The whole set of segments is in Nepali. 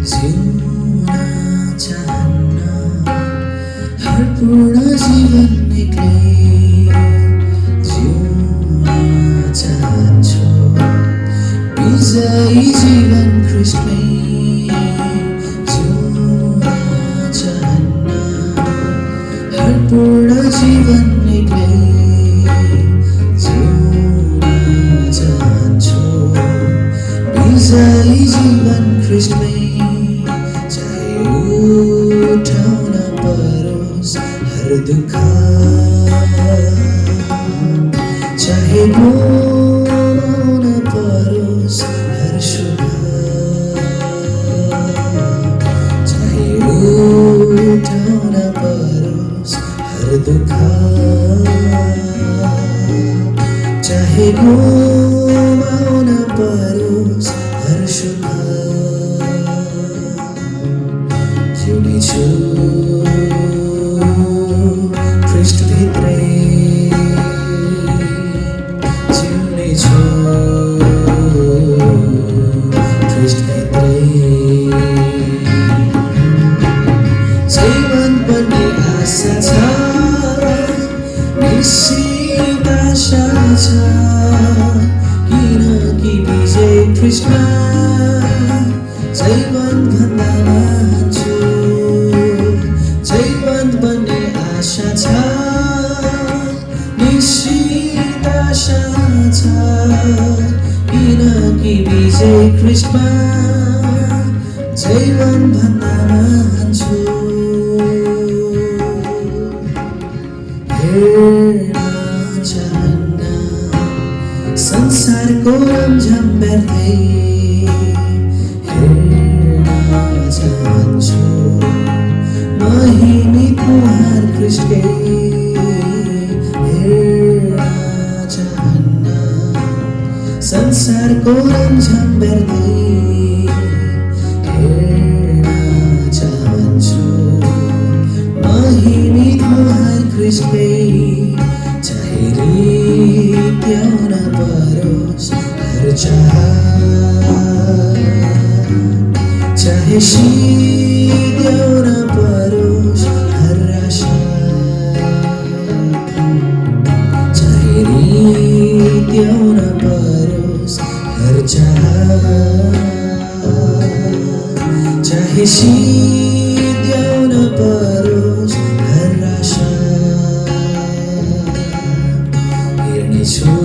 जिउन चाहन्न हर पूर्ण जीवन निक्लै जिउन चाहन्छु विजयी जीवन ख्रीष्टमै जिउन चाहन्न हर पूर्ण जीवन निक्लै जिउन चाहन्छु विजयी जीवन ख्रीष्टमै उठाउन परोस् हर दुःख चाहे गुमाउन परोस् हर सुख चाहे उठाउन परोस् हर दुःख चाहे गुमाउन परोस् हर सुख जिउनेछु ख्रीष्टभित्रै जिउनेछु ख्रीष्टभित्रै जीवन भन्ने आशा छ निश्चित आशा छ किनकि विजय ख्रीष्टमा जीवन भन्दा मान्छु जीवन भन्ने आशा छ निश्चित आशा छ किनकि विजय ख्रीष्टमा जीवन भन्दा मान्छु हेर्न चाहन्न संसारको रमझम व्यर्थै चाहन्छु महिमित मुहार ख्रीष्टकै हेर्न चाहन्न संसारको रमझम व्यर्थै हेर्न चाहन्छु महिमित मुहार ख्रीष्टकै चाहे रित्याउन परोस् हर चाहे सिध्याउन परोस् हर आशा चाहे रित्याउन परोस् हर चाहे सिध्याउन परोस् हर आशा हेर्नेछु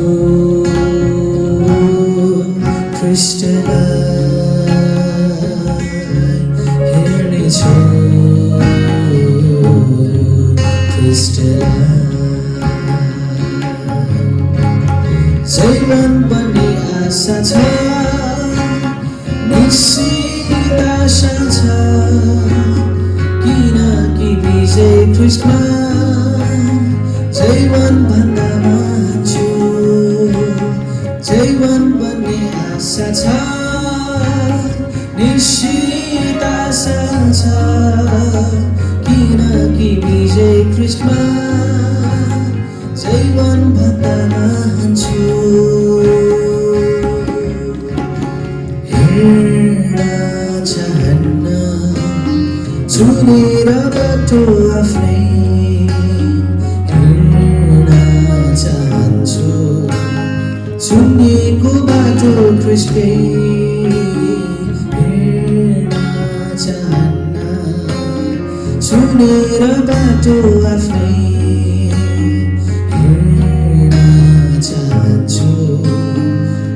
ख्रीष्टलाई जीवन भन्ने आशा छ निश्चित आशा छ किनकि विजय ख्रीष्टमा जीवन भन्दा मान्छु जीवन भन्ने आशा छ निश्चित आशा छ किनकि विजय ख्रीष्टमा जीवन भन्दा मान्छु हेर्न चाहन्न चुनेर बाटो आफ्नै हेर्न चाहन्छु चुनिएको बाटो ख्रीष्टकै हेर्न चाहन्न चुनेर बाटो आफ्नै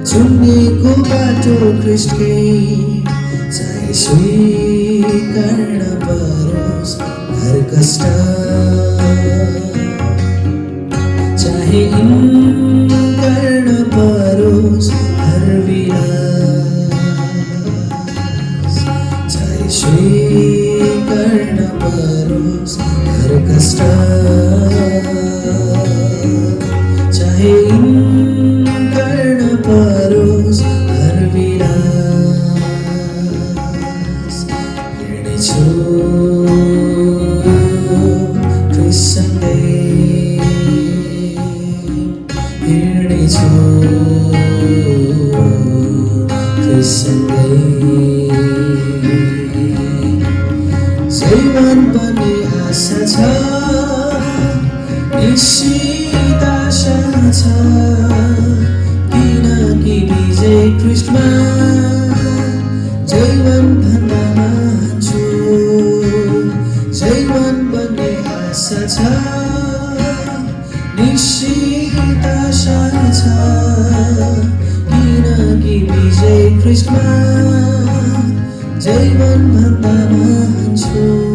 चुनिएको बाटो ख्रीष्टकै चाहे स्वीकार्न परोस् हर कष्ट चाहे इन्कार परोस् हर विलास चाहे स्वीकार्न परोस् हर कष्ट चाहे परोस् हर सँगै जीवन पनि आशा छ निश्चित आशा छ किनकि विजय क्रिस्टमा जीवन भन्दा मान्छु जीवन पनि आशा छ निश्चित आशा छ किनकि विजय क्रिस्टमा जीवन भन्दा मान्छु